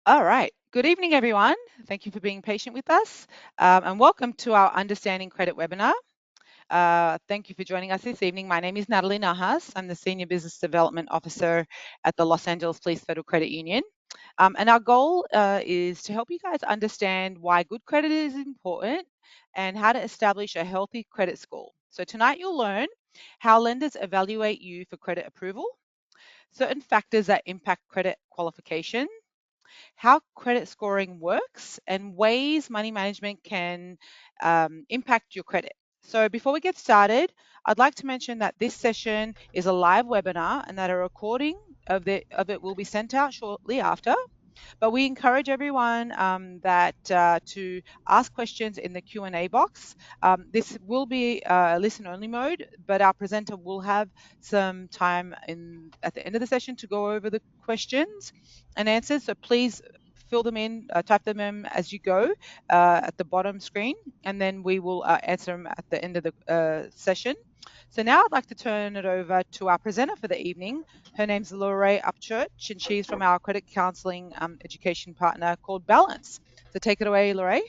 All right. Good evening, everyone. Thank you for being patient with us, and welcome to our Understanding Credit webinar. Thank you for joining us this evening. My name is Natalie Nahas. I'm the Senior Business Development Officer at the Los Angeles Police Federal Credit Union. And our goal is to help you guys understand why good credit is important and how to establish a healthy credit score. So tonight you'll learn how lenders evaluate you for credit approval, certain factors that impact credit qualification, how credit scoring works, and ways money management can impact your credit. So, before we get started, I'd like to mention that this session is a live webinar and that a recording of it will be sent out shortly after. But we encourage everyone that to ask questions in the Q&A box. This will be a listen-only mode, but our presenter will have some time at the end of the session to go over the questions and answers. So please fill them in, type them in as you go at the bottom screen, and then we will answer them at the end of the session. So now I'd like to turn it over to our presenter for the evening. Her name's Lorraine Upchurch, and she's from our credit counselling education partner called Balance. So take it away, Lorraine.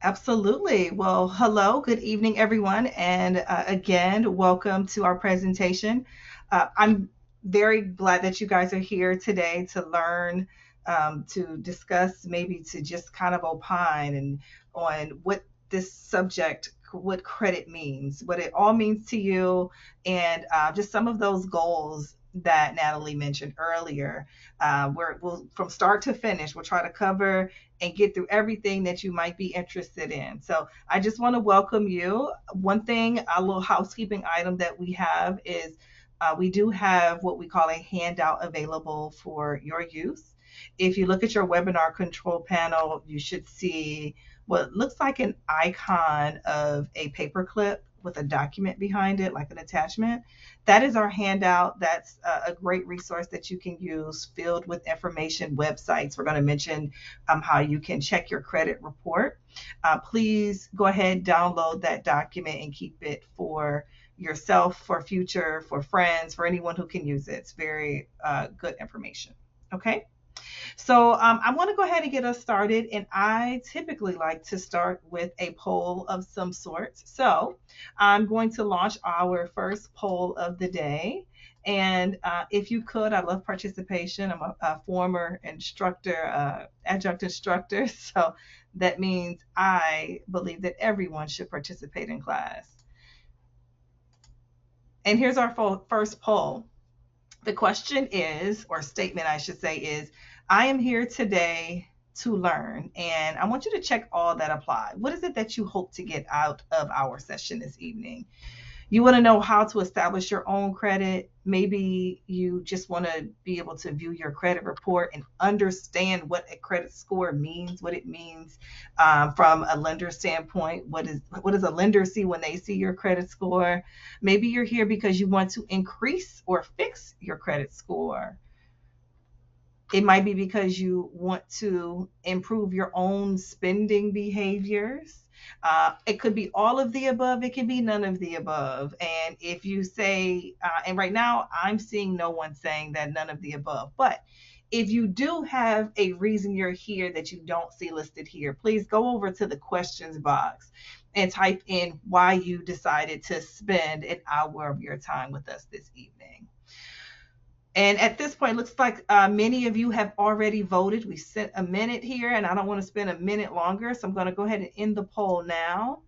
Absolutely. Well, hello, good evening, everyone. And again, welcome to our presentation. I'm very glad that you guys are here today to learn, to discuss, maybe to just kind of opine and on what this subject, what credit means, what it all means to you, and just some of those goals that Natalie mentioned earlier. We'll, from start to finish, we'll try to cover and get through everything that you might be interested in. So I just want to welcome you. One thing, a little housekeeping item that we have is we do have what we call a handout available for your use. If you look at your webinar control panel, you should see what looks like an icon of a paperclip with a document behind it, like an attachment. That is our handout. That's a great resource that you can use, filled with information, websites. We're going to mention how you can check your credit report. Please go ahead, download that document, and keep it for yourself, for future, for friends, for anyone who can use it. It's very good information. Okay. So I want to go ahead and get us started. And I typically like to start with a poll of some sort. So I'm going to launch our first poll of the day. And if you could, I love participation. I'm a former instructor, adjunct instructor. So that means I believe that everyone should participate in class. And here's our first poll. The question is, or statement I should say, is I am here today to learn. And I want you to check all that apply. What is it that you hope to get out of our session this evening? You want to know how to establish your own credit. Maybe you just want to be able to view your credit report and understand what a credit score means, what it means from a lender standpoint. What does a lender see when they see your credit score? Maybe you're here because you want to increase or fix your credit score. It might be because you want to improve your own spending behaviors. It could be all of the above. It could be none of the above. And if you say, and right now I'm seeing no one saying that none of the above, but if you do have a reason you're here that you don't see listed here, please go over to the questions box and type in why you decided to spend an hour of your time with us this evening. And at this point, it looks like many of you have already voted. We set a minute here, and I don't want to spend a minute longer. So I'm going to go ahead and end the poll now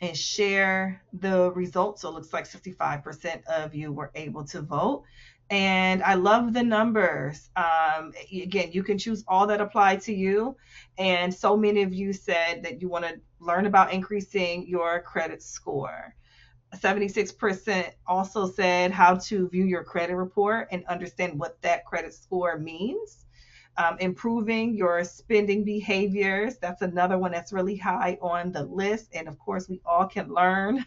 and share the results. So it looks like 65% of you were able to vote. And I love the numbers. Again, you can choose all that apply to you. And so many of you said that you want to learn about increasing your credit score. 76% also said how to view your credit report and understand what that credit score means. Improving your spending behaviors. That's another one that's really high on the list. And of course, we all can learn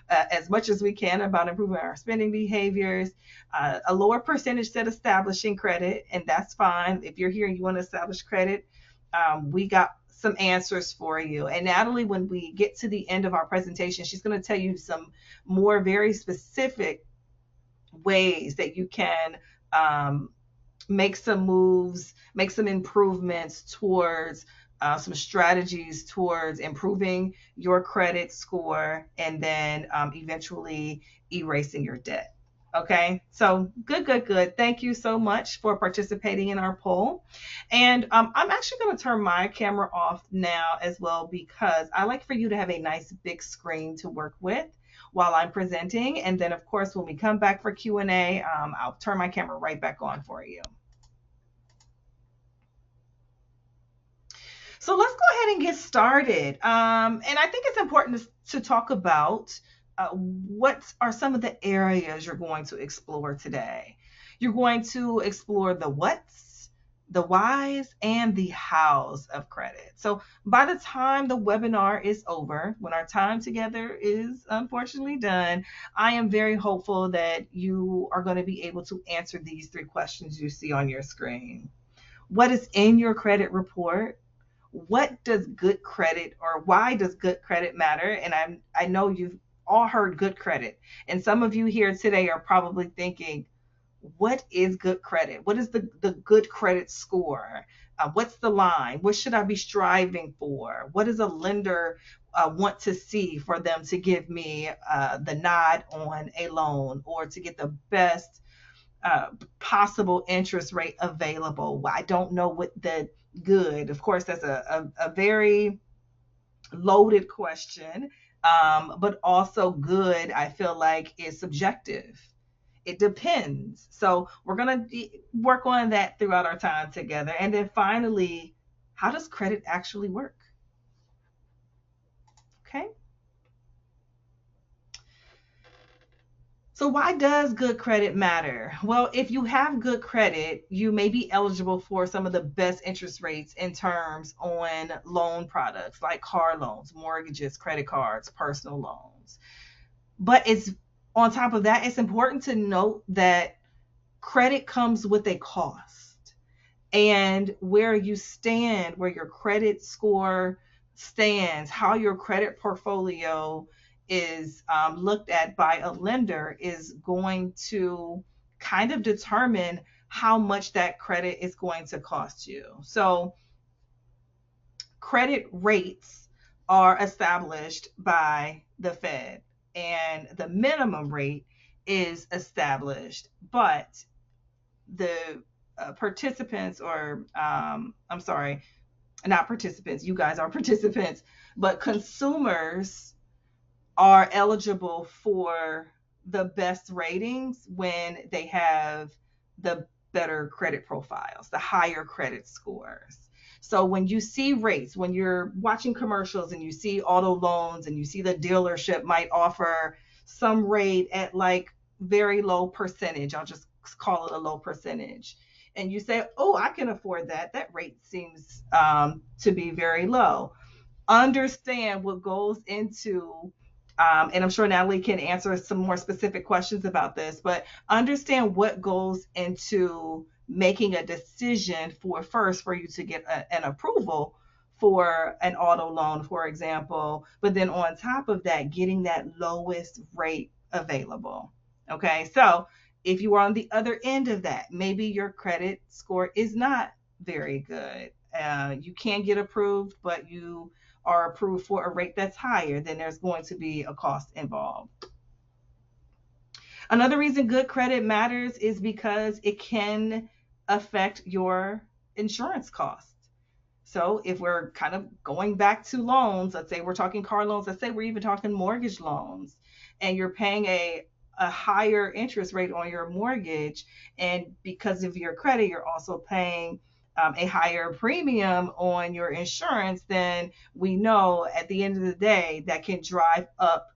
as much as we can about improving our spending behaviors. A lower percentage said establishing credit, and that's fine. If you're here and you want to establish credit, we got some answers for you. And Natalie, when we get to the end of our presentation, she's going to tell you some more very specific ways that you can make some moves, make some improvements towards some strategies towards improving your credit score, and then eventually erasing your debt. Okay, so good, good, good. Thank you so much for participating in our poll. And I'm actually going to turn my camera off now as well, because I like for you to have a nice big screen to work with while I'm presenting. And then, of course, when we come back for Q&A, I'll turn my camera right back on for you. So let's go ahead and get started. And I think it's important to talk about what are some of the areas you're going to explore today. You're going to explore the what's, the whys, and the hows of credit. So by the time the webinar is over, when our time together is unfortunately done, I am very hopeful that you are going to be able to answer these three questions you see on your screen. What is in your credit report? What does good credit, or why does good credit matter? And I know you've all heard good credit. And some of you here today are probably thinking, what is good credit? What is the good credit score? What's the line? What should I be striving for? What does a lender want to see for them to give me the nod on a loan, or to get the best uh, possible interest rate available? I don't know what the good, of course, that's a very loaded question, but also good, I feel like, is subjective. It depends. So we're going to work on that throughout our time together. And then finally, how does credit actually work? Okay. So why does good credit matter? Well, if you have good credit, you may be eligible for some of the best interest rates in terms on loan products like car loans, mortgages, credit cards, personal loans. But it's on top of that, it's important to note that credit comes with a cost, and where you stand, where your credit score stands, how your credit portfolio is looked at by a lender is going to kind of determine how much that credit is going to cost you. So, credit rates are established by the Fed, and the minimum rate is established, but the participants, or I'm sorry, not participants, you guys are participants, but consumers are eligible for the best ratings when they have the better credit profiles, the higher credit scores. So when you see rates, when you're watching commercials and you see auto loans and you see the dealership might offer some rate at like very low percentage, I'll just call it a low percentage. And you say, oh, I can afford that. That rate seems to be very low. Understand what goes into, and I'm sure Natalie can answer some more specific questions about this, but understand what goes into making a decision for first for you to get an approval for an auto loan, for example, but then on top of that, getting that lowest rate available. Okay, so if you are on the other end of that, maybe your credit score is not very good. You can get approved, but you are approved for a rate that's higher, then there's going to be a cost involved. Another reason good credit matters is because it can affect your insurance costs. So if we're kind of going back to loans, let's say we're talking car loans, let's say we're even talking mortgage loans, and you're paying a higher interest rate on your mortgage, and because of your credit, you're also paying a higher premium on your insurance, then we know at the end of the day that can drive up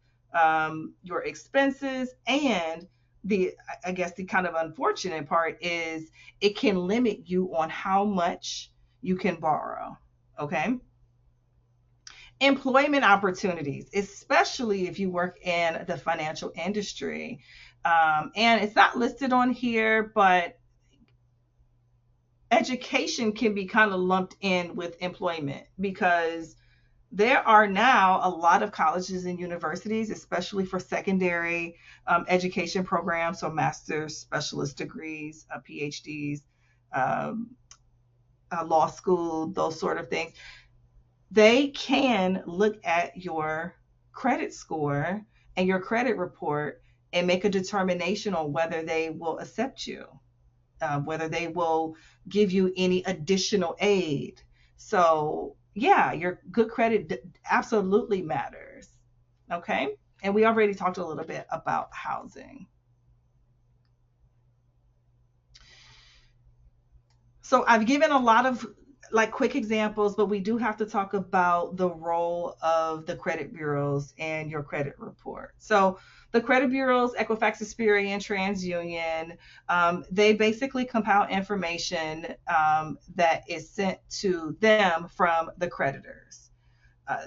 your expenses. And the, I guess the kind of unfortunate part is it can limit you on how much you can borrow. Okay. Employment opportunities, especially if you work in the financial industry. And it's not listed on here, but education can be kind of lumped in with employment, because there are now a lot of colleges and universities, especially for secondary education programs, so master's, specialist degrees, PhDs, um, law school, those sort of things, they can look at your credit score and your credit report and make a determination on whether they will accept you, whether they will give you any additional aid. So, yeah, your good credit absolutely matters. Okay. And we already talked a little bit about housing. So I've given a lot of like quick examples, but we do have to talk about the role of the credit bureaus and your credit report. So the credit bureaus, Equifax, Experian, TransUnion, they basically compile information that is sent to them from the creditors.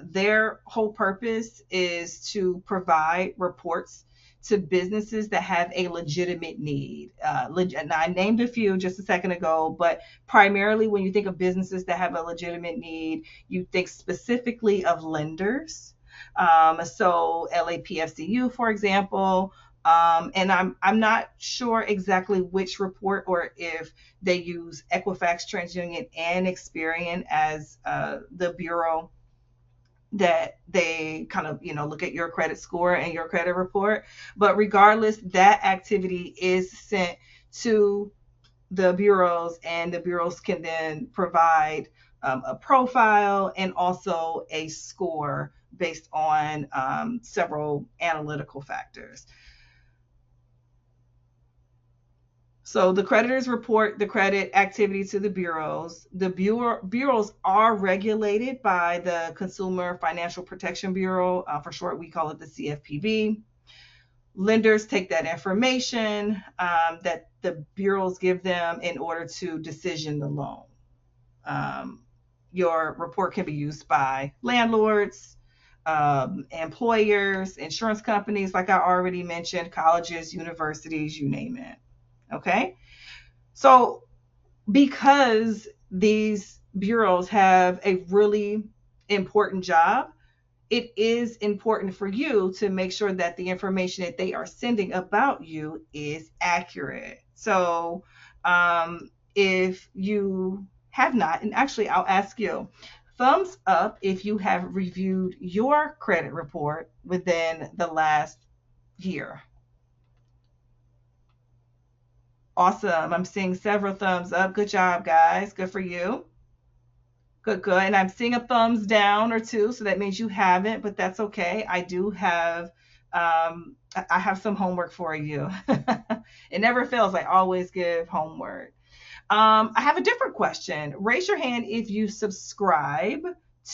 Their whole purpose is to provide reports to businesses that have a legitimate need. And I named a few just a second ago, but primarily when you think of businesses that have a legitimate need, you think specifically of lenders. So LAPFCU, for example. And I'm not sure exactly which report or if they use Equifax, TransUnion, and Experian as the bureau that they kind of look at your credit score and your credit report, but regardless, that activity is sent to the bureaus, and the bureaus can then provide a profile and also a score based on several analytical factors. So the creditors report the credit activity to the bureaus. The bureaus are regulated by the Consumer Financial Protection Bureau. For short, we call it the CFPB. Lenders take that information that the bureaus give them in order to decision the loan. Um, your report can be used by landlords, employers, insurance companies, like I already mentioned, colleges, universities, you name it. Okay. So, because these bureaus have a really important job, it is important for you to make sure that the information that they are sending about you is accurate. So, if you have not, and actually, I'll ask you thumbs up if you have reviewed your credit report within the last year. Awesome. I'm seeing several thumbs up. Good job, guys. Good for you. Good, good. And I'm seeing a thumbs down or two, so that means you haven't, but that's okay. I do have I have some homework for you. It never fails. I always give homework. I have a different question. Raise your hand if you subscribe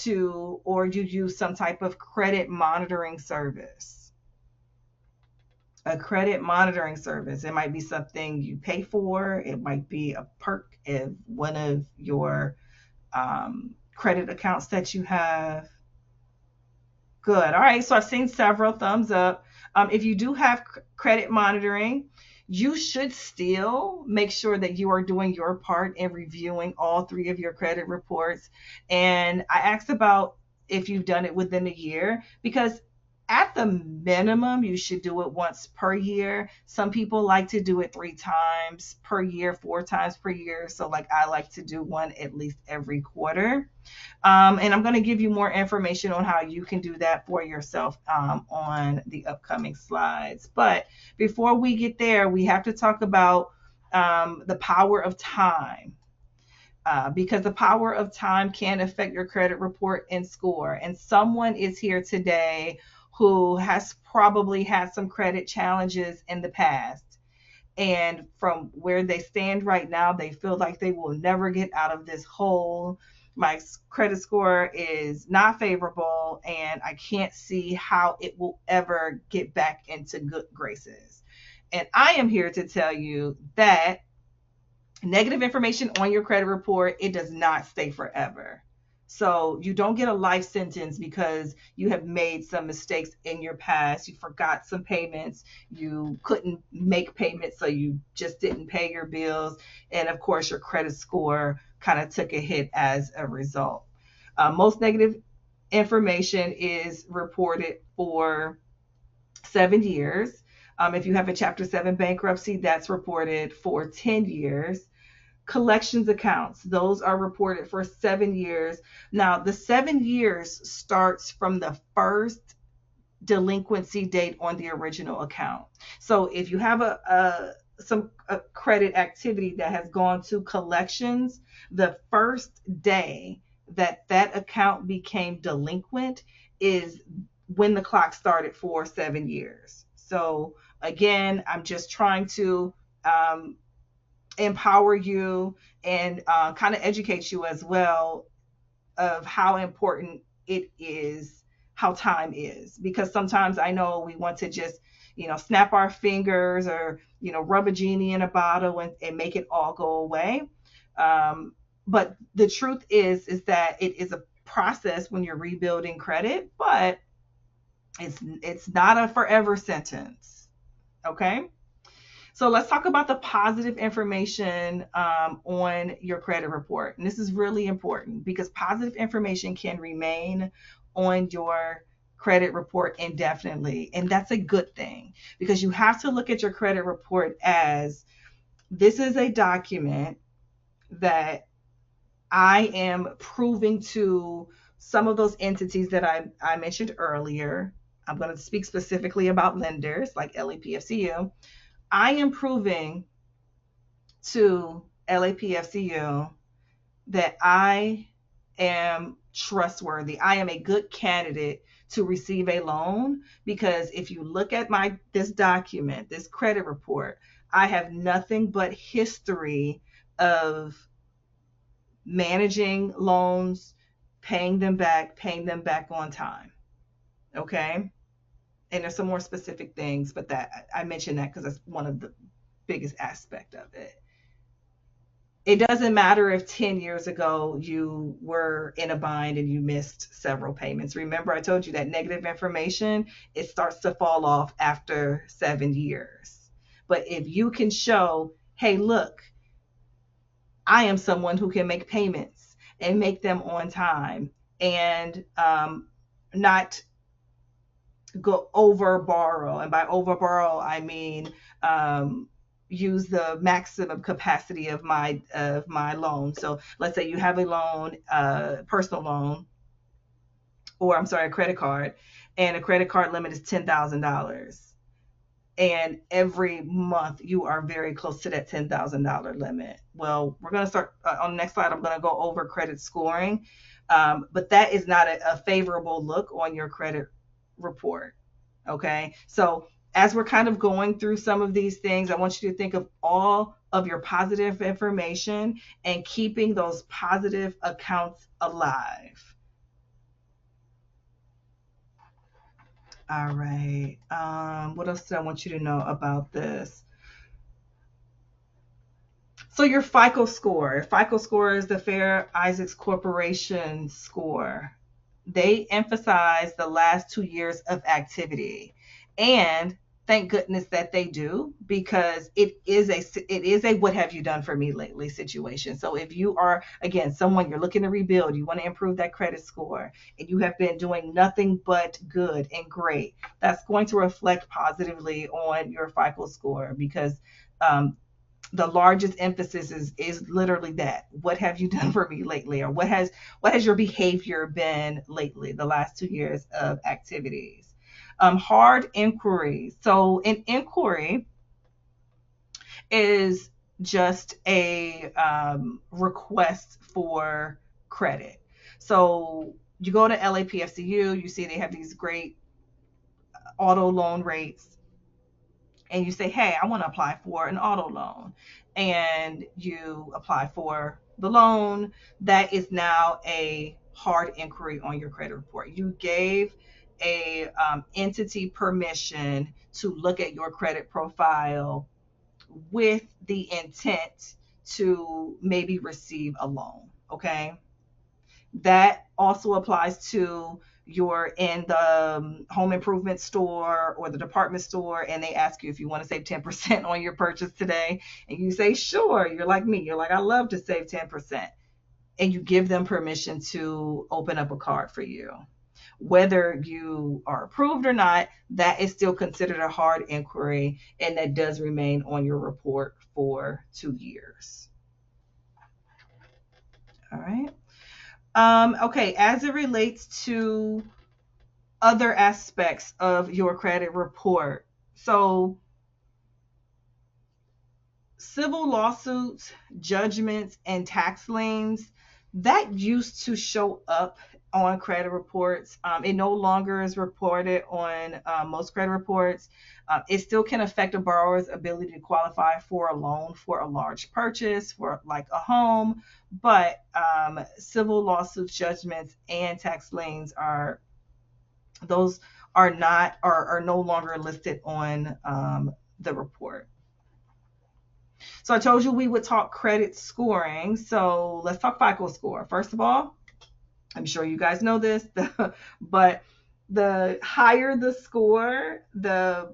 to or you use some type of credit monitoring service. A credit monitoring service. It might be something you pay for. It might be a perk of one of your credit accounts that you have. Good. All right. So I've seen several thumbs up. If you do have credit monitoring, you should still make sure that you are doing your part in reviewing all three of your credit reports. And I asked about if you've done it within a year, because at the minimum, you should do it once per year. Some people like to do it 3 times per year, 4 times per year. So, like, I like to do one at least every quarter. And I'm going to give you more information on how you can do that for yourself on the upcoming slides. But before we get there, we have to talk about the power of time. Because the power of time can affect your credit report and score. And someone is here today who has probably had some credit challenges in the past. And from where they stand right now, they feel like they will never get out of this hole. My credit score is not favorable, and I can't see how it will ever get back into good graces. And I am here to tell you that negative information on your credit report, it does not stay forever. So you don't get a life sentence because you have made some mistakes in your past. You forgot some payments. You couldn't make payments, so you just didn't pay your bills. And of course, your credit score kind of took a hit as a result. Most negative information is reported for 7 years. If you have a Chapter 7 bankruptcy, that's reported for 10 years. Collections accounts, those are reported for 7 years. Now, the 7 years starts from the first delinquency date on the original account. So if you have a credit activity that has gone to collections, the first day that that account became delinquent is when the clock started for 7 years. So again, I'm just trying to um, empower you and kind of educate you as well of how important it is, how time is, because sometimes I know we want to just snap our fingers or rub a genie in a bottle and make it all go away. Um, but the truth is that it is a process when you're rebuilding credit, but it's not a forever sentence. Okay. So let's talk about the positive information on your credit report. And this is really important because positive information can remain on your credit report indefinitely. And that's a good thing because you have to look at your credit report as this is a document that I am proving to some of those entities that I mentioned earlier. I'm going to speak specifically about lenders like LAPFCU. I am proving to LAPFCU that I am trustworthy. I am a good candidate to receive a loan because if you look at this document, this credit report, I have nothing but history of managing loans, paying them back on time. Okay? And there's some more specific things, but that I mentioned that because that's one of the biggest aspect of it. It doesn't matter if 10 years ago you were in a bind and you missed several payments. Remember, I told you that negative information, it starts to fall off after 7 years. But if you can show, hey, look, I am someone who can make payments and make them on time and not go over borrow. And by over borrow, I mean use the maximum capacity of my loan. So let's say you have a loan, personal loan, or I'm sorry, a credit card, and a credit card limit is $10,000. And every month you are very close to that $10,000 limit. Well, we're going to start on the next slide. I'm going to go over credit scoring, but that is not a favorable look on your credit report. Okay. So as we're kind of going through some of these things, I want you to think of all of your positive information and keeping those positive accounts alive. All right. What else do I want you to know about this? So your FICO score is the Fair Isaacs Corporation score. They emphasize the last 2 years of activity, and thank goodness that they do because it is a what have you done for me lately situation. So if you are again someone you're looking to rebuild, you want to improve that credit score, and you have been doing nothing but good and great, that's going to reflect positively on your FICO score because the largest emphasis is literally that. What have you done for me lately? Or what has your behavior been lately, the last 2 years of activities? Hard inquiries. So an inquiry is just a request for credit. So you go to LAPFCU, you see they have these great auto loan rates, and you say, hey, I want to apply for an auto loan. And you apply for the loan. That is now a hard inquiry on your credit report. You gave a entity permission to look at your credit profile with the intent to maybe receive a loan. Okay. That also applies to you're in the home improvement store or the department store and they ask you if you want to save 10% on your purchase today. And you say, sure. You're like me. You're like, I love to save 10%. And you give them permission to open up a card for you. Whether you are approved or not, that is still considered a hard inquiry, and that does remain on your report for 2 years. All right. Okay, as it relates to other aspects of your credit report. So, civil lawsuits, judgments, and tax liens that used to show up on credit reports. It no longer is reported on most credit reports. It still can affect a borrower's ability to qualify for a loan for a large purchase, for like a home. But civil lawsuits, judgments, and tax liens are those are not are no longer listed on the report. So I told you we would talk credit scoring. So let's talk FICO score. First of all, I'm sure you guys know this, but the higher the score, the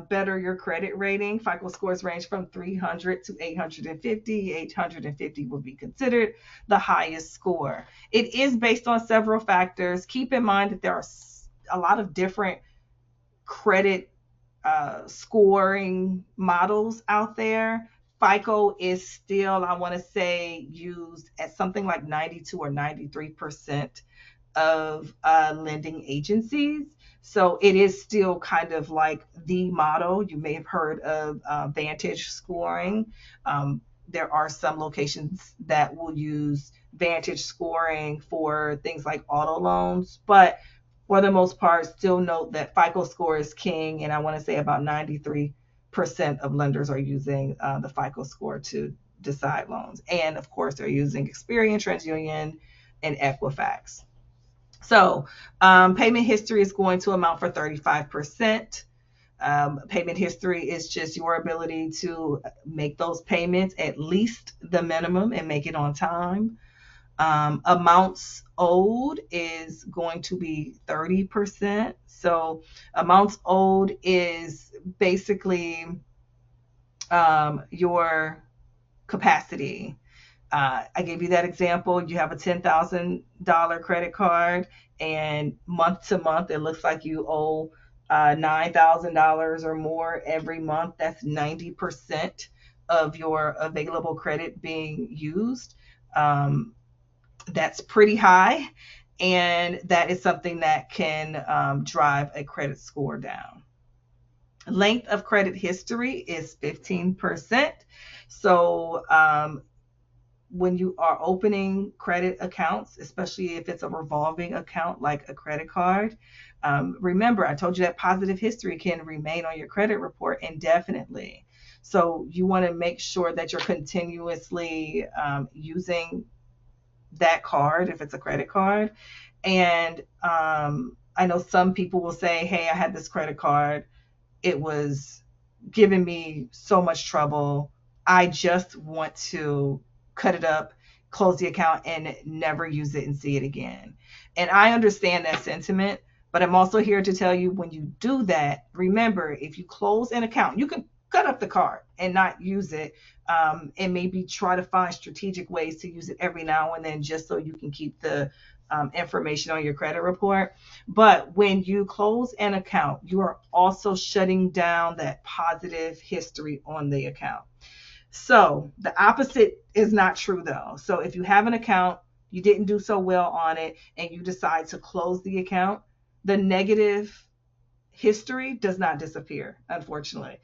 better your credit rating. FICO scores range from 300 to 850. 850 would be considered the highest score. It is based on several factors. Keep in mind that there are a lot of different credit scoring models out there. FICO is still, I want to say, used at something like 92 or 93% of lending agencies. So it is still kind of like the model. You may have heard of Vantage scoring. There are some locations that will use Vantage scoring for things like auto loans, but for the most part, still note that FICO score is king, and I want to say about 93% of lenders are using the FICO score to decide loans. And of course, they're using Experian, TransUnion, and Equifax. So payment history is going to amount for 35%. Payment history is just your ability to make those payments at least the minimum and make it on time. Amounts owed is going to be 30%. So amounts owed is basically your capacity. I gave you that example. You have a $10,000 credit card, and month to month, it looks like you owe $9,000 or more every month. That's 90% of your available credit being used. That's pretty high, and that is something that can drive a credit score down. Length of credit history is 15%. So when you are opening credit accounts, especially if it's a revolving account like a credit card, remember, I told you that positive history can remain on your credit report indefinitely. So you want to make sure that you're continuously using that card if it's a credit card. And I know some people will say, hey, I had this credit card. It was giving me so much trouble. I just want to cut it up, close the account, and never use it and see it again. And I understand that sentiment, but I'm also here to tell you when you do that, remember, if you close an account, you can cut up the card and not use it, and maybe try to find strategic ways to use it every now and then just so you can keep the information on your credit report. But when you close an account, you are also shutting down that positive history on the account. So the opposite is not true though. So if you have an account, you didn't do so well on it, and you decide to close the account, the negative history does not disappear, unfortunately.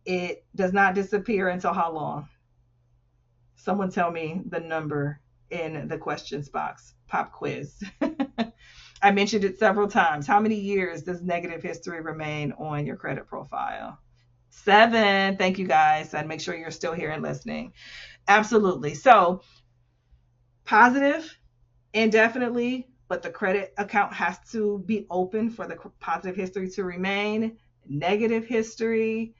It does not disappear until how long? Someone tell me the number in the questions box. Pop quiz. I mentioned it several times. How many years does negative history remain on your credit profile? 7. Thank you guys. And make sure you're still here and listening. Absolutely. So positive indefinitely, but the credit account has to be open for the positive history to remain. Negative history,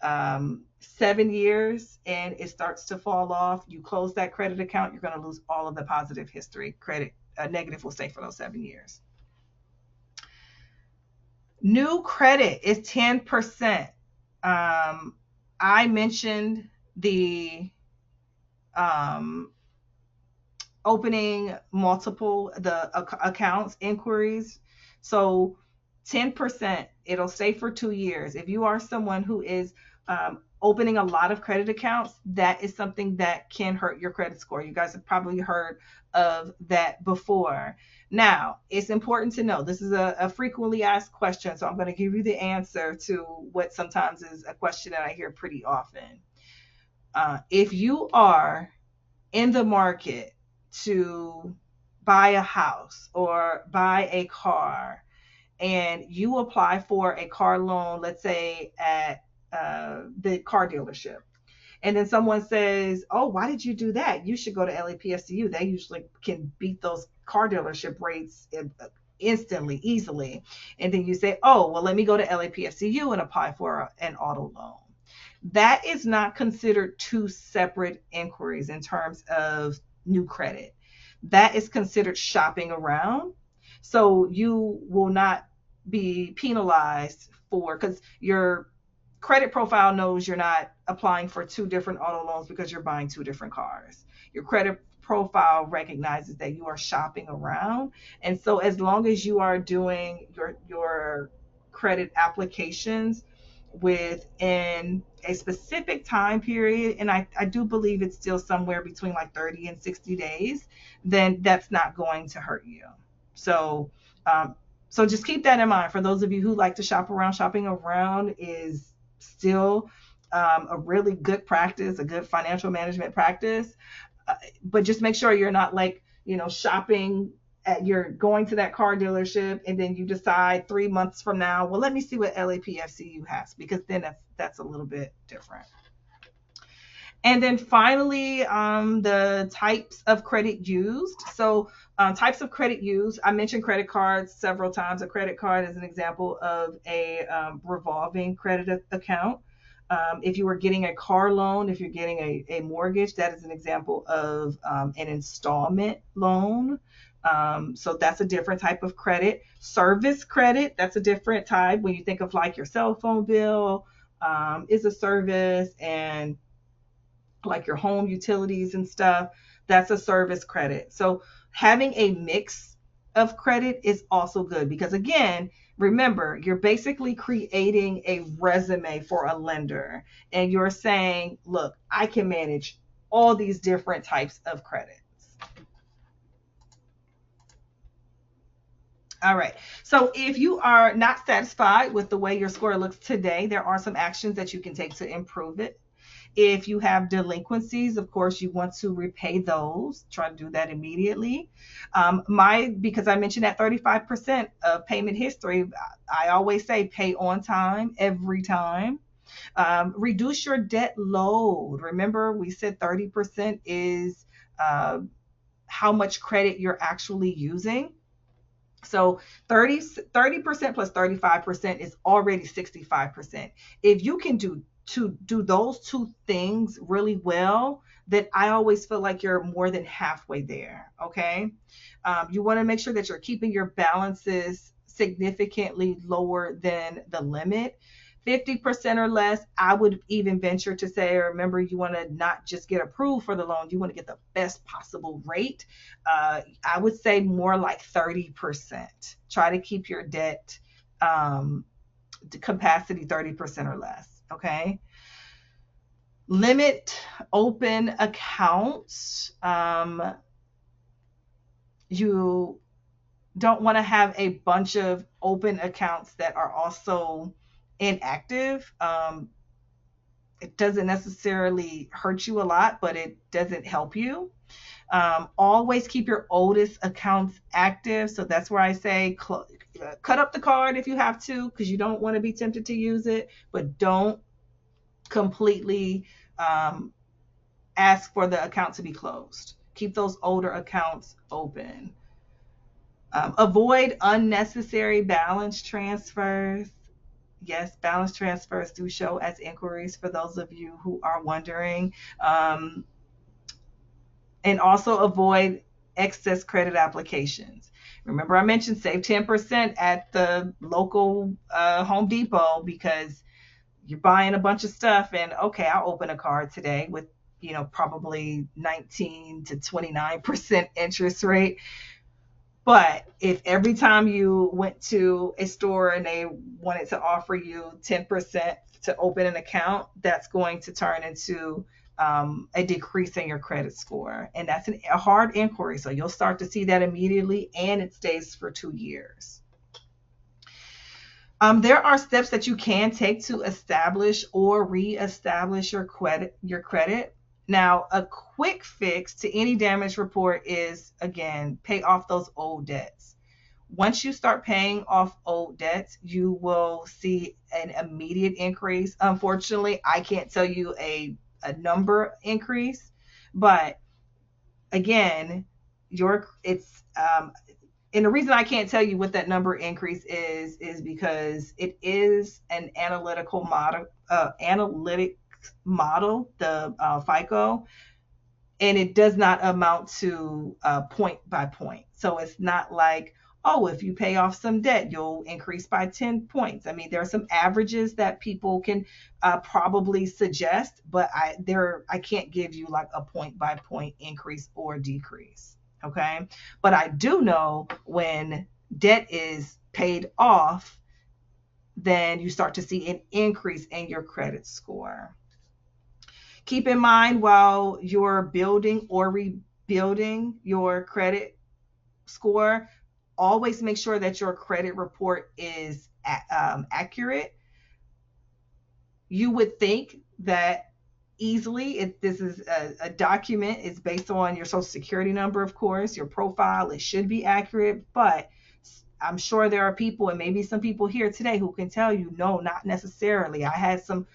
7 years, and it starts to fall off. You close that credit account, you're going to lose all of the positive history. Credit negative will stay for those 7 years. New credit is 10%. I mentioned the um, opening multiple the accounts inquiries. So 10%, it'll stay for 2 years. If you are someone who is opening a lot of credit accounts, that is something that can hurt your credit score. You guys have probably heard of that before. Now, it's important to know this is a frequently asked question, so I'm going to give you the answer to what sometimes is a question that I hear pretty often. If you are in the market to buy a house or buy a car, and you apply for a car loan, let's say at the car dealership, and then someone says, "Oh, why did you do that? You should go to LAPFCU. They usually can beat those car dealership rates instantly, easily." And then you say, "Oh, well, let me go to LAPFCU and apply for an auto loan." That is not considered two separate inquiries in terms of new credit. That is considered shopping around. So you will not be penalized for, because your credit profile knows you're not applying for two different auto loans because you're buying two different cars. Your credit profile recognizes that you are shopping around. And so as long as you are doing your credit applications within a specific time period, and I do believe it's still somewhere between like 30 and 60 days, then that's not going to hurt you. So, um, so just keep that in mind. For those of you who like to shop around, shopping around is still a really good practice, a good financial management practice. But just make sure you're not like, shopping you're going to that car dealership and then you decide 3 months from now, well, let me see what LAPFCU has, because then that's a little bit different. And then finally, the types of credit used. So, types of credit used. I mentioned credit cards several times. A credit card is an example of a revolving credit account. If you were getting a car loan, if you're getting a mortgage, that is an example of an installment loan. So that's a different type of credit. Service credit, that's a different type. When you think of like your cell phone bill, is a service, and like your home utilities and stuff, that's a service credit. So having a mix of credit is also good, because again, remember, you're basically creating a resume for a lender, and you're saying, look, I can manage all these different types of credits. All right. So if you are not satisfied with the way your score looks today, there are some actions that you can take to improve it. If you have delinquencies, of course, you want to repay those. Try to do that immediately. Because I mentioned that 35% of payment history, I always say pay on time every time. Reduce your debt load. Remember, we said 30% is uh, how much credit you're actually using. So 30% plus 35% is already 65%. If you can do those two things really well, then I always feel like you're more than halfway there. Okay. You want to make sure that you're keeping your balances significantly lower than the limit. 50% or less, I would even venture to say, remember, you want to not just get approved for the loan, you want to get the best possible rate. I would say more like 30%. Try to keep your debt capacity 30% or less. Okay. Limit open accounts. You don't want to have a bunch of open accounts that are also inactive. It doesn't necessarily hurt you a lot, but it doesn't help you. Always keep your oldest accounts active. So that's where I say cut up the card if you have to, because you don't want to be tempted to use it, but don't completely ask for the account to be closed. Keep those older accounts open. Avoid unnecessary balance transfers. Yes, balance transfers do show as inquiries for those of you who are wondering. And also avoid excess credit applications. Remember, I mentioned save 10% at the local Home Depot, because you're buying a bunch of stuff, and okay, I'll open a card today with probably 19 to 29% interest rate. But if every time you went to a store and they wanted to offer you 10% to open an account, that's going to turn into a decrease in your credit score. And that's a hard inquiry. So you'll start to see that immediately, and it stays for 2 years. There are steps that you can take to establish or reestablish your credit. Now, a quick fix to any damage report is, again, pay off those old debts. Once you start paying off old debts, you will see an immediate increase. Unfortunately, I can't tell you a number increase, but again, your it's and the reason I can't tell you what that number increase is because it is an analytics model, the FICO, and it does not amount to point by point. So it's not like, oh, if you pay off some debt, you'll increase by 10 points. I mean, there are some averages that people can probably suggest, but I can't give you like a point by point increase or decrease. Okay. But I do know when debt is paid off, then you start to see an increase in your credit score. Keep in mind, while you're building or rebuilding your credit score, always make sure that your credit report is accurate. You would think that easily, if this is a document, it's based on your social security number, of course, your profile, it should be accurate, but I'm sure there are people, and maybe some people here today, who can tell you, no, not necessarily. I had some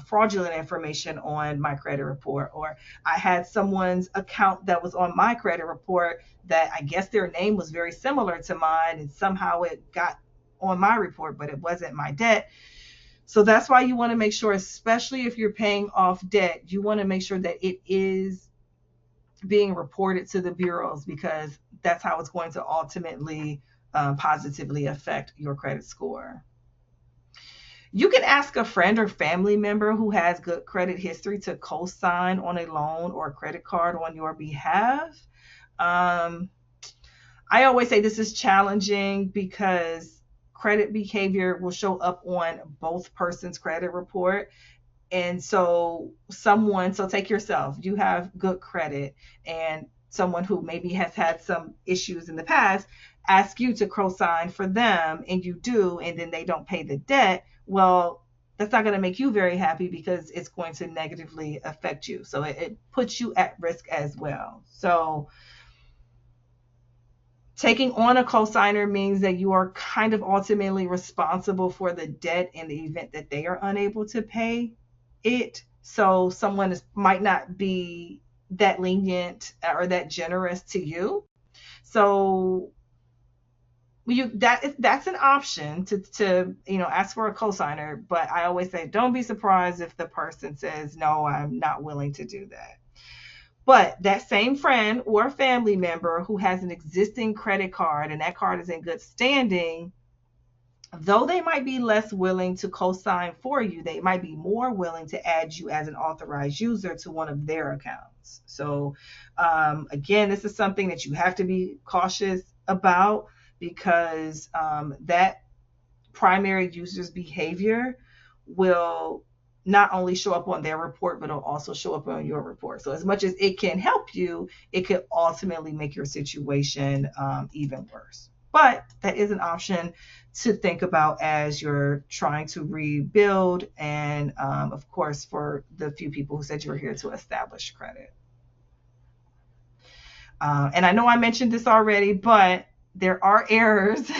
fraudulent information on my credit report, or I had someone's account that was on my credit report that I guess their name was very similar to mine, and somehow it got on my report, but it wasn't my debt. So that's why you want to make sure, especially if you're paying off debt, you want to make sure that it is being reported to the bureaus, because that's how it's going to ultimately positively affect your credit score. You can ask a friend or family member who has good credit history to co-sign on a loan or a credit card on your behalf. Um, I always say this is challenging because credit behavior will show up on both persons' credit report. And so take yourself, you have good credit, and someone who maybe has had some issues in the past ask you to co-sign for them, and you do, and then they don't pay the debt. Well, that's not going to make you very happy, because it's going to negatively affect you. So it puts you at risk as well. So taking on a co-signer means that you are kind of ultimately responsible for the debt in the event that they are unable to pay it. So someone might not be that lenient or that generous to you. So that's an option to ask for a cosigner. But I always say, don't be surprised if the person says, no, I'm not willing to do that. But that same friend or family member who has an existing credit card and that card is in good standing, though they might be less willing to co-sign for you, they might be more willing to add you as an authorized user to one of their accounts. So again, this is something that you have to be cautious about, because that primary user's behavior will not only show up on their report, but it'll also show up on your report. So as much as it can help you, it could ultimately make your situation even worse. But that is an option to think about as you're trying to rebuild. And of course, for the few people who said you were here to establish credit. And I know I mentioned this already, but there are errors.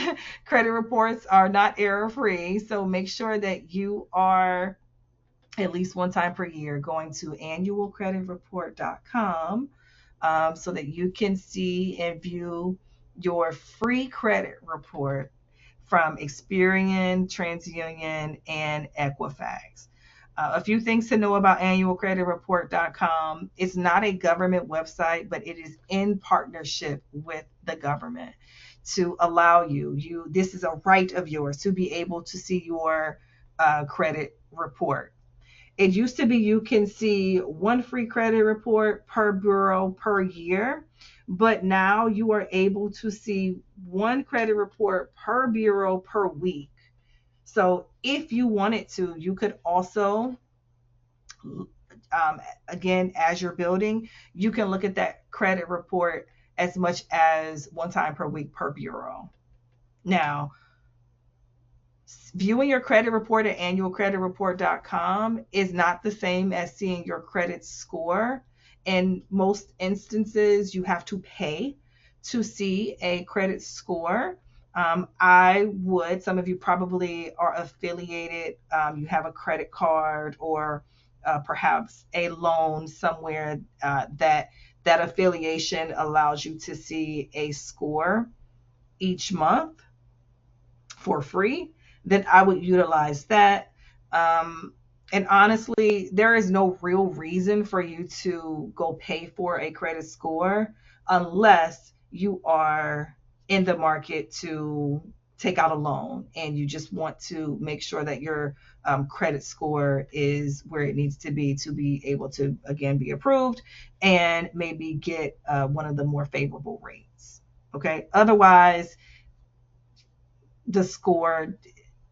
Credit reports are not error free. So make sure that you are at least one time per year going to annualcreditreport.com so that you can see and view your free credit report from Experian, TransUnion, and Equifax. A few things to know about annualcreditreport.com. It's not a government website, but it is in partnership with the government to allow you, this is a right of yours to be able to see your credit report. It used to be you can see one free credit report per bureau per year, but now you are able to see one credit report per bureau per week. So if you wanted to, you could also, again, as you're building, you can look at that credit report as much as one time per week per bureau. Now, viewing your credit report at annualcreditreport.com is not the same as seeing your credit score. In most instances, you have to pay to see a credit score. Some of you probably are affiliated, you have a credit card or perhaps a loan somewhere that affiliation allows you to see a score each month for free, then I would utilize that. Um, and honestly, there is no real reason for you to go pay for a credit score unless you are in the market to take out a loan and you just want to make sure that your credit score is where it needs to be able to, again, be approved and maybe get one of the more favorable rates. Okay. Otherwise, the score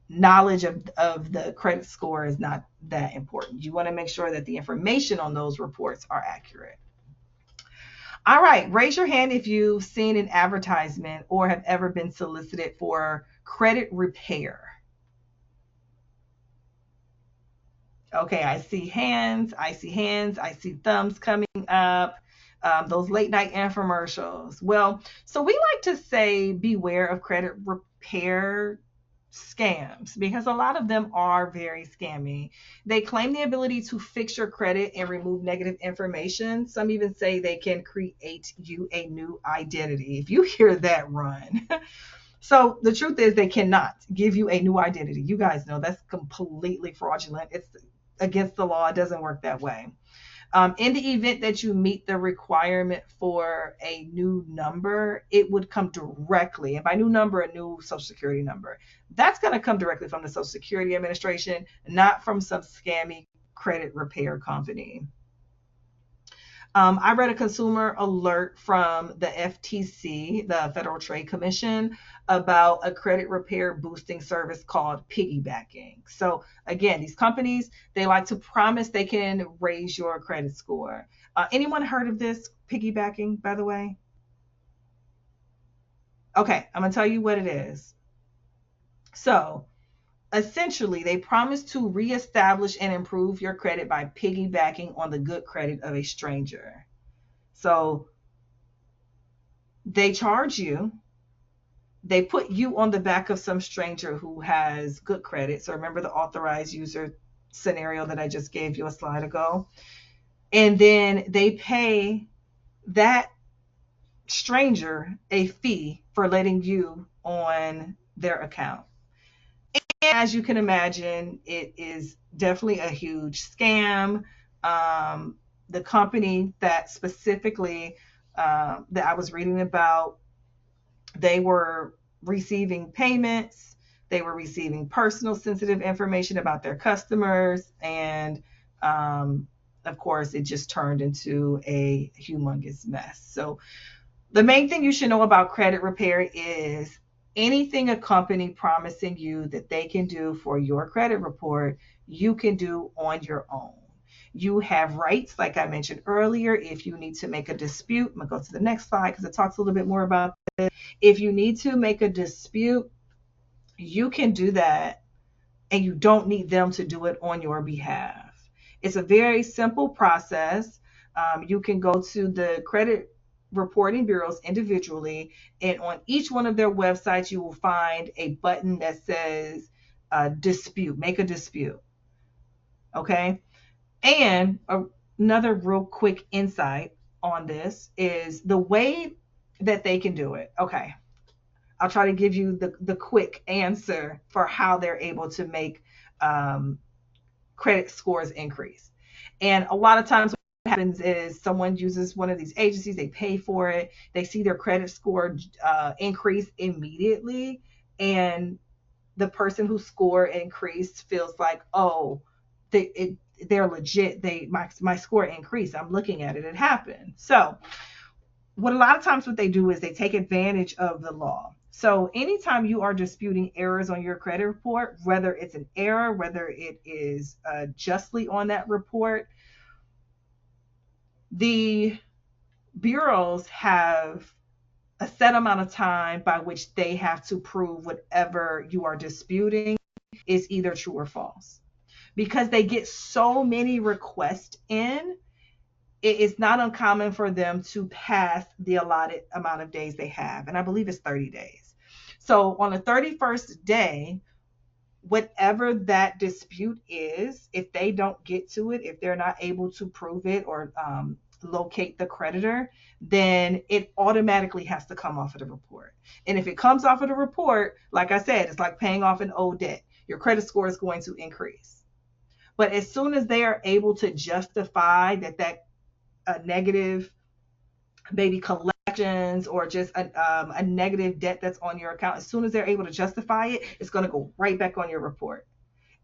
knowledge of the credit score is not that important. You want to make sure that the information on those reports are accurate. All right, raise your hand if you've seen an advertisement or have ever been solicited for credit repair. Okay, I see hands, I see hands, I see thumbs coming up. Those late night infomercials. Well, so we like to say beware of credit repair scams because a lot of them are very scammy. They claim the ability to fix your credit and remove negative information. Some even say they can create you a new identity. If you hear that, run. So the truth is they cannot give you a new identity. You guys know that's completely fraudulent. It's against the law. It doesn't work that way. In the event that you meet the requirement for a new number, it would come directly, and by new number, a new social security number. That's going to come directly from the Social Security Administration, not from some scammy credit repair company. I read a consumer alert from the FTC, the Federal Trade Commission, about a credit repair boosting service called piggybacking. So again, these companies, they like to promise they can raise your credit score. Anyone heard of this piggybacking, by the way? Okay, I'm gonna tell you what it is. So essentially, they promise to reestablish and improve your credit by piggybacking on the good credit of a stranger. So they charge you, they put you on the back of some stranger who has good credit. So remember the authorized user scenario that I just gave you a slide ago. And then they pay that stranger a fee for letting you on their account. And as you can imagine, it is definitely a huge scam. The company that specifically that I was reading about, they were receiving payments, they were receiving personal sensitive information about their customers, and of course, it just turned into a humongous mess. So, the main thing you should know about credit repair is anything a company promising you that they can do for your credit report, you can do on your own. You have rights, like I mentioned earlier, if you need to make a dispute. I'm going to go to the next slide because it talks a little bit more about this. If you need to make a dispute, you can do that and you don't need them to do it on your behalf. It's a very simple process. You can go to the credit reporting bureaus individually, and on each one of their websites, you will find a button that says dispute, make a dispute. Okay. And another real quick insight on this is the way that they can do it. Okay. I'll try to give you the quick answer for how they're able to make credit scores increase. And a lot of times what happens is someone uses one of these agencies, they pay for it, they see their credit score increase immediately, and the person whose score increased feels like, oh, they're legit. My score increased. I'm looking at it. It happened. So what a lot of times what they do is they take advantage of the law. So anytime you are disputing errors on your credit report, whether it's an error, whether it is justly on that report, the bureaus have a set amount of time by which they have to prove whatever you are disputing is either true or false. Because they get so many requests in, it is not uncommon for them to pass the allotted amount of days they have. And I believe it's 30 days. So on the 31st day, whatever that dispute is, if they don't get to it, if they're not able to prove it or locate the creditor, then it automatically has to come off of the report. And if it comes off of the report, like I said, it's like paying off an old debt. Your credit score is going to increase. But as soon as they are able to justify that negative maybe collections or just a negative debt that's on your account, as soon as they're able to justify it, it's going to go right back on your report.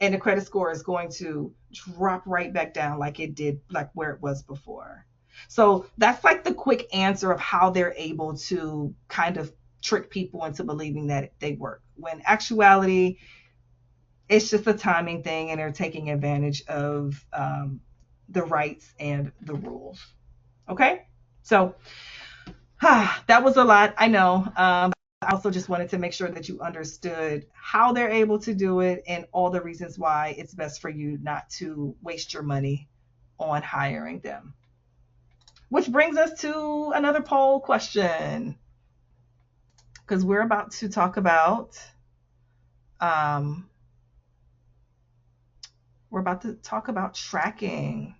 And the credit score is going to drop right back down like it did, like where it was before. So that's like the quick answer of how they're able to kind of trick people into believing that they work. When actuality, it's just a timing thing and they're taking advantage of the rights and the rules. Okay? So that was a lot, I know. I also just wanted to make sure that you understood how they're able to do it and all the reasons why it's best for you not to waste your money on hiring them. Which brings us to another poll question, because we're about to talk about tracking.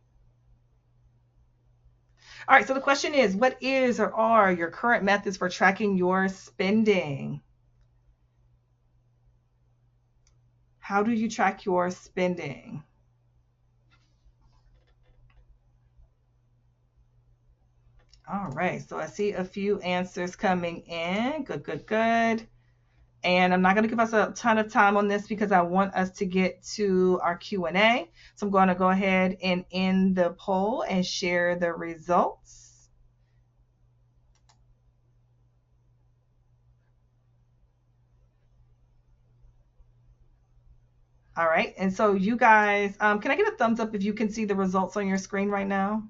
All right, so the question is, what is or are your current methods for tracking your spending? How do you track your spending? All right, so I see a few answers coming in. Good, good, good. And I'm not going to give us a ton of time on this because I want us to get to our Q&A. So I'm going to go ahead and end the poll and share the results. All right, and so you guys, can I get a thumbs up if you can see the results on your screen right now?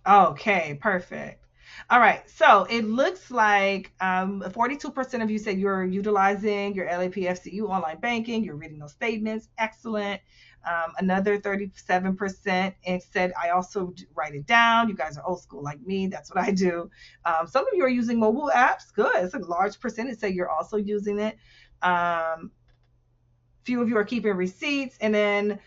Okay, perfect. All right, so it looks like 42% of you said you're utilizing your LAPFCU online banking, you're reading those statements, excellent. Another 37% and said, I also write it down. You guys are old school like me. That's what I do. Some of you are using mobile apps. Good. It's a large percentage say you're also using it. Few of you are keeping receipts. And then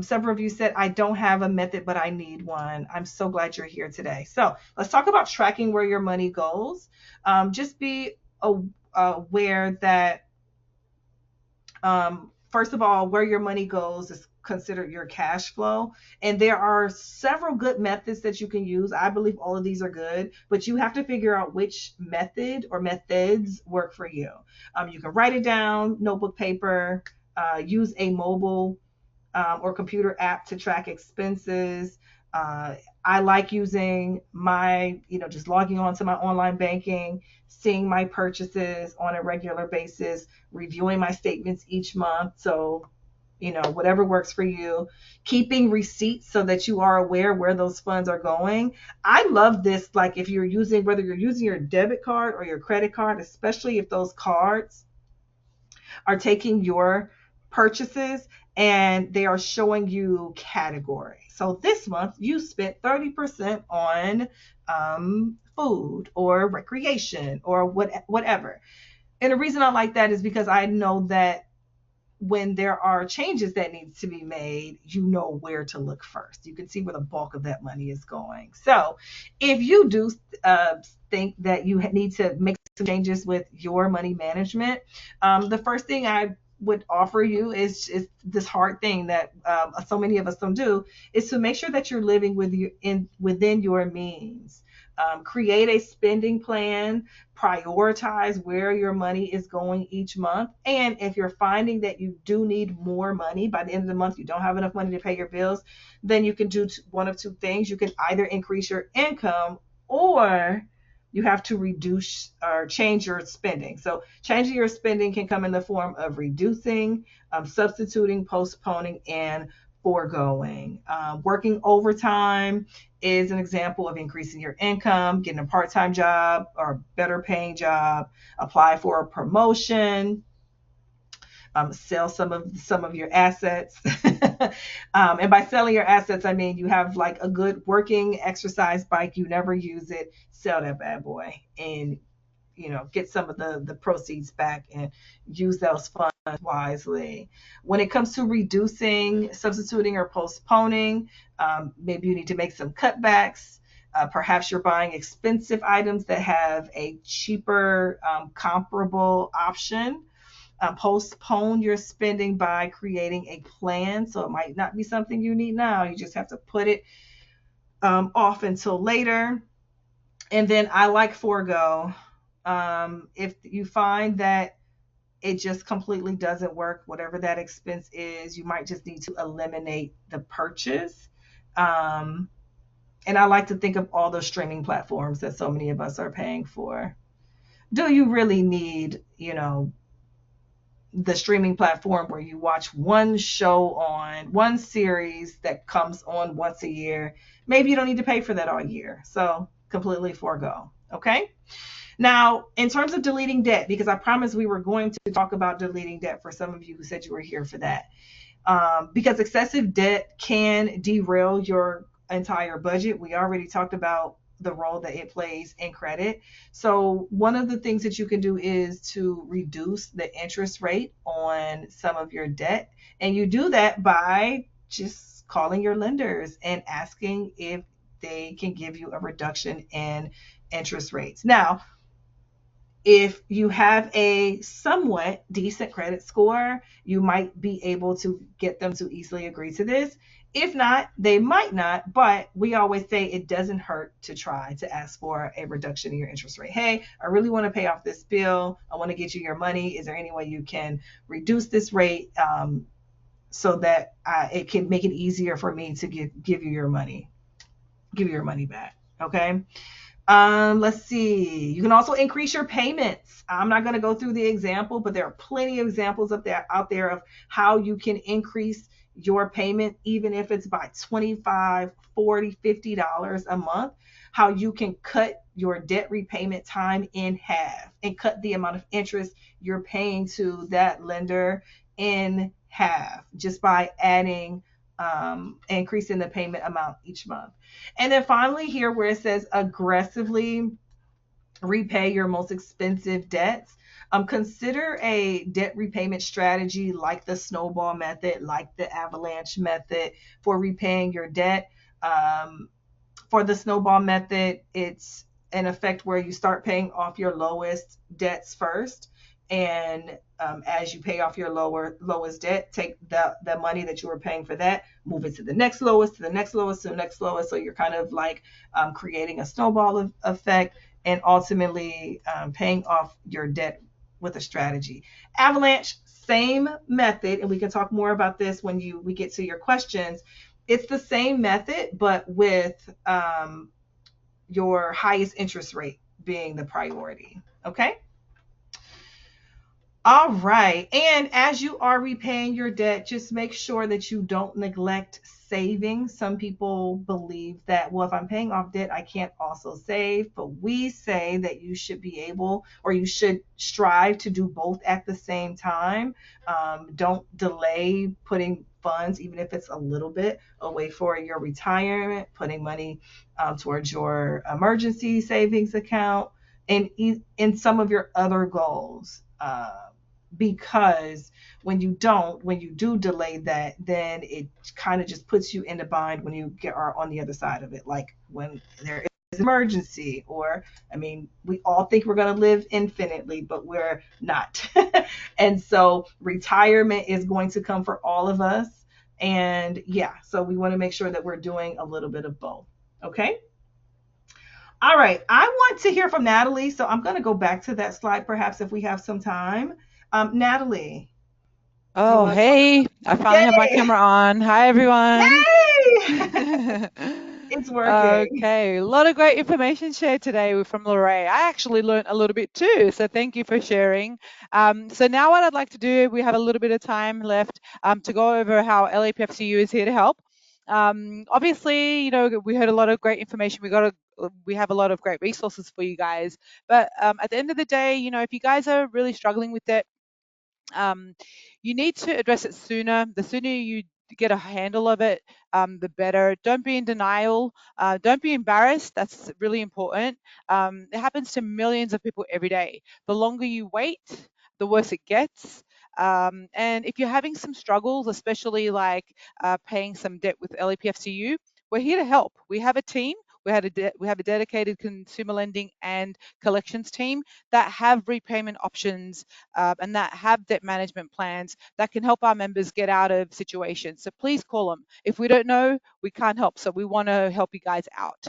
several of you said, I don't have a method, but I need one. I'm so glad you're here today. So let's talk about tracking where your money goes. Just be aware that, first of all, where your money goes is considered your cash flow. And there are several good methods that you can use. I believe all of these are good, but you have to figure out which method or methods work for you. You can write it down, notebook, paper, use a mobile or computer app to track expenses. I like using my, just logging on to my online banking, seeing my purchases on a regular basis, reviewing my statements each month. So, whatever works for you, keeping receipts so that you are aware where those funds are going. I love this, like if you're using, whether you're using your debit card or your credit card, especially if those cards are taking your purchases and they are showing you categories. So this month you spent 30% on food or recreation or whatever. And the reason I like that is because I know that when there are changes that needs to be made, you know where to look first. You can see where the bulk of that money is going. So if you do think that you need to make some changes with your money management, the first thing I would offer you is this hard thing that so many of us don't do, is to make sure that you're living within your means. Create a spending plan, prioritize where your money is going each month. And if you're finding that you do need more money by the end of the month, you don't have enough money to pay your bills, then you can do one of two things. You can either increase your income or you have to reduce or change your spending. So changing your spending can come in the form of reducing, substituting, postponing, and foregoing. Working overtime is an example of increasing your income, getting a part-time job or better paying job, apply for a promotion, sell some of your assets. And by selling your assets, I mean you have like a good working exercise bike, you never use it, sell that bad boy and get some of the proceeds back and use those funds wisely. When it comes to reducing, substituting, or postponing, maybe you need to make some cutbacks. Perhaps you're buying expensive items that have a cheaper comparable option. Postpone your spending by creating a plan. So it might not be something you need now. You just have to put it off until later. And then I like forego. If you find that it just completely doesn't work, whatever that expense is, you might just need to eliminate the purchase. Um, and I like to think of all those streaming platforms that so many of us are paying for. Do you really need, the streaming platform where you watch one show on one series that comes on once a year? Maybe you don't need to pay for that all year. So completely forego. Okay. Now, in terms of deleting debt, because I promised we were going to talk about deleting debt for some of you who said you were here for that, because excessive debt can derail your entire budget. We already talked about the role that it plays in credit. So, one of the things that you can do is to reduce the interest rate on some of your debt. And you do that by just calling your lenders and asking if they can give you a reduction in interest rates. Now, if you have a somewhat decent credit score, you might be able to get them to easily agree to this. If not, they might not, but we always say it doesn't hurt to try to ask for a reduction in your interest rate. Hey, I really want to pay off this bill. I want to get you your money. Is there any way you can reduce this rate so that it can make it easier for me to give you your money, give you your money back? Okay. Let's see. You can also increase your payments. I'm not going to go through the example, but there are plenty of examples out there of how you can increase your payment, even if it's by 25, 40, $50 a month, how you can cut your debt repayment time in half and cut the amount of interest you're paying to that lender in half just by adding, increasing the payment amount each month. And then finally, here where it says aggressively repay your most expensive debts, consider a debt repayment strategy like the snowball method, like the avalanche method for repaying your debt. For the snowball method, it's an effect where you start paying off your lowest debts first. And as you pay off your lowest debt, take the money that you were paying for that, move it to the next lowest, to the next lowest, to the next lowest. So you're kind of like creating a snowball effect and ultimately paying off your debt with a strategy. Avalanche, same method, and we can talk more about this when we get to your questions. It's the same method, but with your highest interest rate being the priority. Okay. All right. And as you are repaying your debt, just make sure that you don't neglect saving. Some people believe that, well, if I'm paying off debt, I can't also save. But we say that you should be able, or you should strive to do both at the same time. Don't delay putting funds, even if it's a little bit, away for your retirement, putting money towards your emergency savings account and in some of your other goals. Because when you do delay that, then it kind of just puts you in the bind when you are on the other side of it. Like when there is an emergency, or I mean, we all think we're going to live infinitely, but we're not. And so retirement is going to come for all of us. And yeah, so we want to make sure that we're doing a little bit of both. Okay. All right. I want to hear from Natalie. So I'm going to go back to that slide, perhaps if we have some time. Natalie, you Oh, want to talk? hey, I finally have my Yay! camera on. Hi, everyone. Yay! It's working. Okay, a lot of great information shared today from Lorraine. I actually learned a little bit too, so thank you for sharing. So now what I'd like to do, we have a little bit of time left to go over how LAPFCU is here to help. Obviously, we heard a lot of great information. We have a lot of great resources for you guys. But at the end of the day, if you guys are really struggling with it, um, you need to address it sooner. The sooner you get a handle of it, the better. Don't be in denial. Don't be embarrassed. That's really important. It happens to millions of people every day. The longer you wait, the worse it gets. And if you're having some struggles, especially like paying some debt with LAPFCU, we're here to help. We have a team. We have a dedicated consumer lending and collections team that have repayment options and that have debt management plans that can help our members get out of situations. So please call them. If we don't know, we can't help. So we want to help you guys out.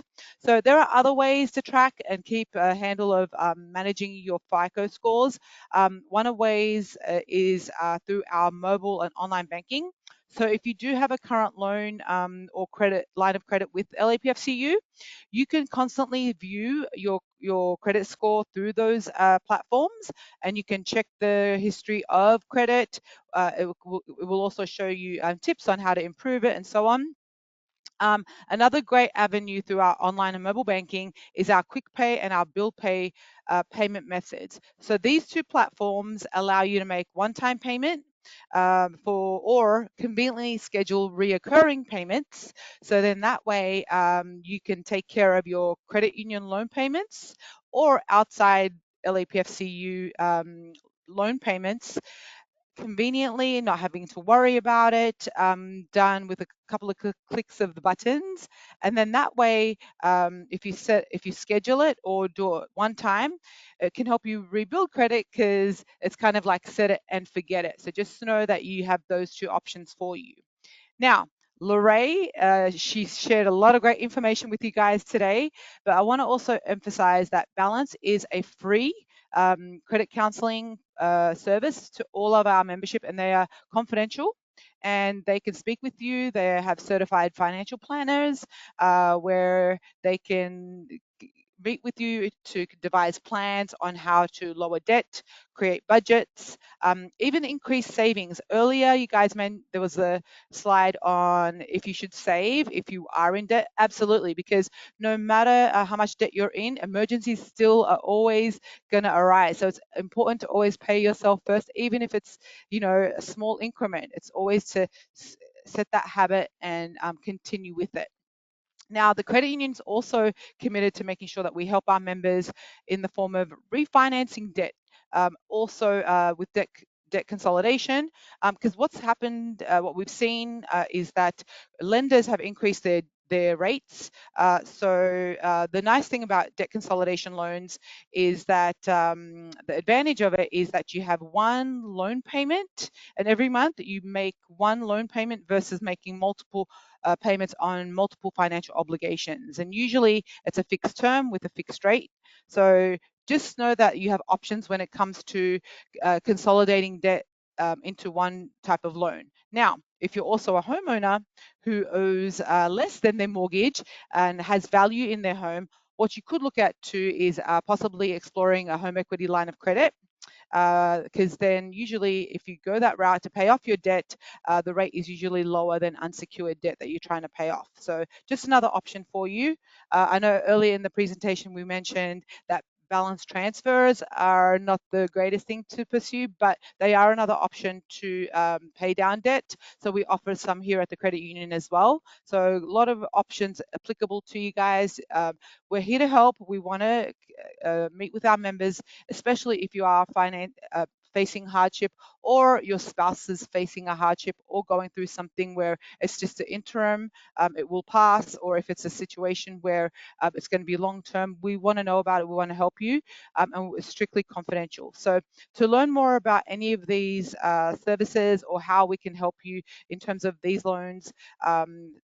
So there are other ways to track and keep a handle of managing your FICO scores. One of the ways is through our mobile and online banking. So if you do have a current loan or credit line of credit with LAPFCU, you can constantly view your credit score through those platforms, and you can check the history of credit. It will also show you tips on how to improve it and so on. Another great avenue through our online and mobile banking is our quick pay and our bill pay payment methods. So these two platforms allow you to make one-time payment or conveniently schedule reoccurring payments. So then that way you can take care of your credit union loan payments or outside LAPFCU loan payments conveniently, not having to worry about it, done with a couple of clicks of the buttons. And then that way, if you schedule it or do it one time, it can help you rebuild credit because it's kind of like set it and forget it. So just know that you have those two options for you. Now, Lorraine, she shared a lot of great information with you guys today, but I want to also emphasize that Balance is a free credit counseling service to all of our membership, and they are confidential. And they can speak with you. They have certified financial planners where they can meet with you to devise plans on how to lower debt, create budgets, even increase savings. Earlier, you guys meant there was a slide on if you should save if you are in debt. Absolutely, because no matter how much debt you're in, emergencies still are always going to arise. So it's important to always pay yourself first, even if it's a small increment. It's always to set that habit and continue with it. Now, the credit union's also committed to making sure that we help our members in the form of refinancing debt, also with debt consolidation, because what's happened, what we've seen is that lenders have increased their rates. So the nice thing about debt consolidation loans is that the advantage of it is that you have one loan payment, and every month you make one loan payment versus making multiple payments on multiple financial obligations. And usually it's a fixed term with a fixed rate. So just know that you have options when it comes to consolidating debt into one type of loan. Now, if you're also a homeowner who owes less than their mortgage and has value in their home, what you could look at too is possibly exploring a home equity line of credit, because then usually if you go that route to pay off your debt, the rate is usually lower than unsecured debt that you're trying to pay off. So just another option for you. I know earlier in the presentation we mentioned that balance transfers are not the greatest thing to pursue, but they are another option to pay down debt. So we offer some here at the credit union as well. So a lot of options applicable to you guys. We're here to help. We want to meet with our members, especially if you are facing hardship, or your spouse is facing a hardship or going through something where it's just an interim, it will pass, or if it's a situation where it's going to be long term, we want to know about it, we want to help you, and it's strictly confidential. So to learn more about any of these services or how we can help you in terms of these loans,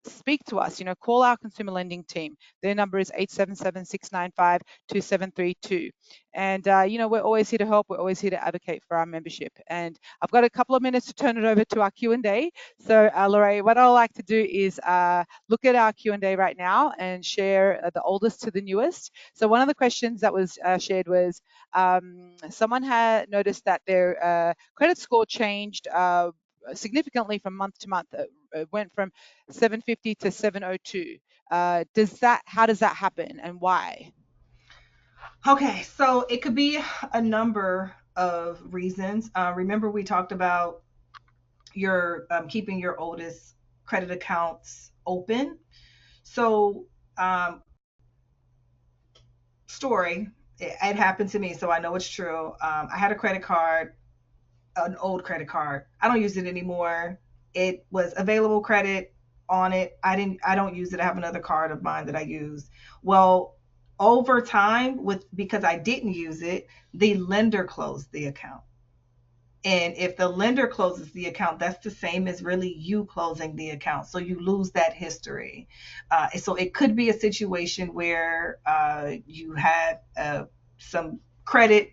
speak to us, call our consumer lending team. Their number is 877-695-2732. And we're always here to help. We're always here to advocate for our membership. And I've got a couple of minutes to turn it over to our Q&A. So, Lorraine, what I'd like to do is look at our Q&A right now and share the oldest to the newest. So, one of the questions that was shared was someone had noticed that their credit score changed significantly from month to month. It went from 750 to 702. How does that happen and why? Okay, so it could be a number of reasons. Remember, we talked about your keeping your oldest credit accounts open. So, um, story, it happened to me, so I know it's true. I had a credit card, an old credit card. I don't use it anymore. It was available credit on it. I don't use it. I have another card of mine that I use. Well, over time, with because I didn't use it, the lender closed the account. And if the lender closes the account, that's the same as really you closing the account. So you lose that history. So it could be a situation where you had some credit,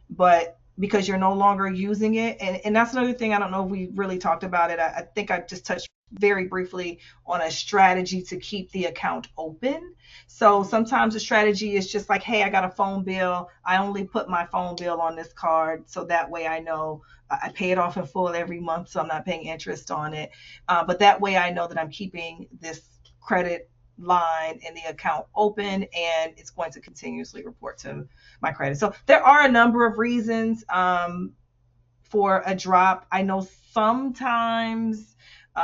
but because you're no longer using it. And that's another thing. I don't know if we really talked about it. I think I just touched very briefly on a strategy to keep the account open. So Mm, sometimes the strategy is just like, hey, I got a phone bill. I only put my phone bill on this card. So that way I know I pay it off in full every month. So I'm not paying interest on it. But that way I know that I'm keeping this credit line in the account open and it's going to continuously report to my credit. So there are a number of reasons for a drop. I know sometimes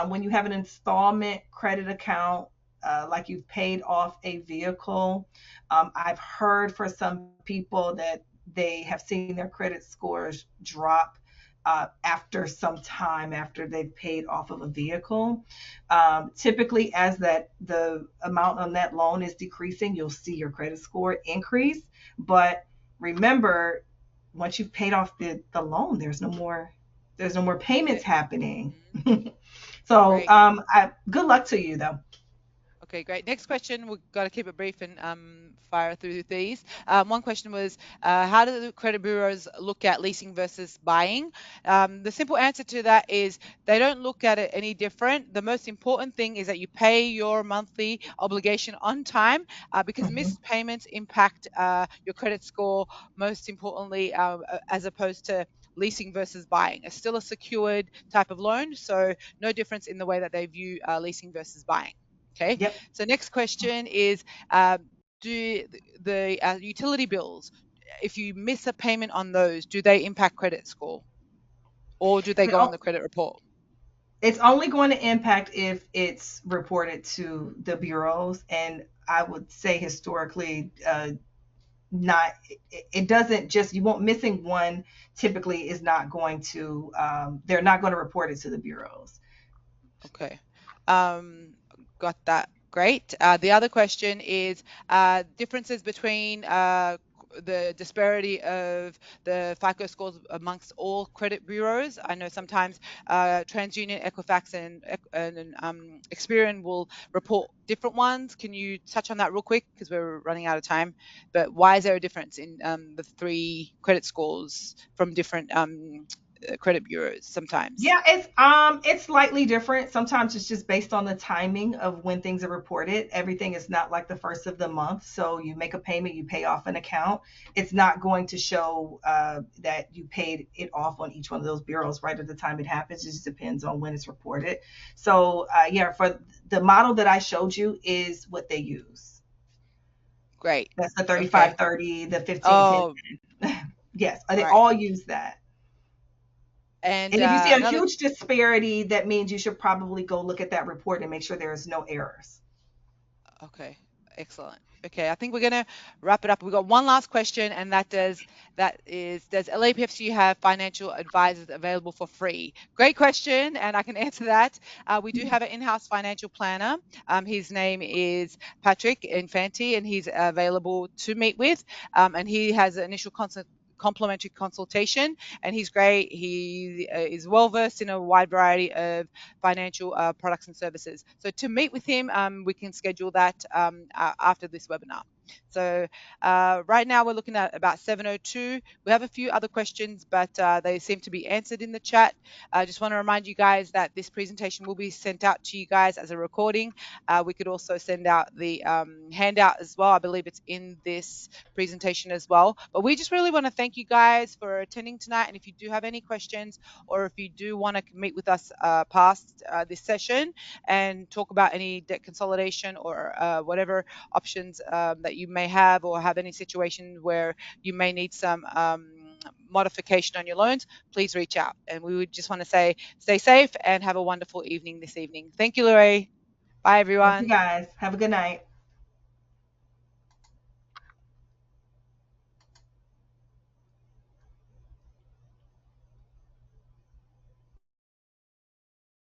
when you have an installment credit account, like you've paid off a vehicle, I've heard for some people that they have seen their credit scores drop after some time after they've paid off of a vehicle. Typically, as that the amount on that loan is decreasing, you'll see your credit score increase. But remember, once you've paid off the loan, there's no more payments okay. happening. Mhm. So Great. good luck to you though. Okay, great. Next question. We've got to keep it brief and fire through these. One question was, how do the credit bureaus look at leasing versus buying? The simple answer to that is they don't look at it any different. The most important thing is that you pay your monthly obligation on time because Mhm. missed payments impact your credit score, most importantly, as opposed to leasing versus buying. It's still a secured type of loan, so no difference in the way that they view leasing versus buying. Okay, Yep. so next question is, do the utility bills, if you miss a payment on those, do they impact credit score or do they It go on the credit report? It's only going to impact if it's reported to the bureaus, and I would say historically, not it doesn't just you won't missing one typically is not going to they're not going to report it to the bureaus. Okay. Um, got that. Great. The other question is differences between the disparity of the FICO scores amongst all credit bureaus. I know sometimes TransUnion, Equifax, and Experian will report different ones. Can you touch on that real quick because we're running out of time? But why is there a difference in the three credit scores from different credit bureaus sometimes? Yeah, it's slightly different. Sometimes it's just based on the timing of when things are reported. Everything is not like the first of the month. So you make a payment, you pay off an account. It's not going to show that you paid it off on each one of those bureaus right at the time it happens. It just depends on when it's reported. So yeah, for the model that I showed you is what they use. Great. That's the Okay. 3530, the 1510. Oh, Yes, they right. all use that. And And if you see a another, huge disparity, that means you should probably go look at that report and make sure there is no errors. okay, excellent. Okay, I think we're gonna wrap it up. We've got one last question, and does LAPFCU have financial advisors available for free? Great question, and I can answer that. We do have an in-house financial planner. His name is Patrick Infanti, and he's available to meet with. And he has an initial complimentary consultation, and he's great. He is well versed in a wide variety of financial products and services. So to meet with him, we can schedule that after this webinar. So right now we're looking at about 7:02. We have a few other questions, but they seem to be answered in the chat. I just want to remind you guys that this presentation will be sent out to you guys as a recording. We could also send out the handout as well. I believe it's in this presentation as well. But we just really want to thank you guys for attending tonight. And if you do have any questions, or if you do want to meet with us past this session and talk about any debt consolidation or whatever options that you may have, or have any situations where you may need some modification on your loans, please reach out. And we would just want to say stay safe and have a wonderful evening this evening. Thank you, Lori. Bye, Thank you everyone. guys. Have a good night.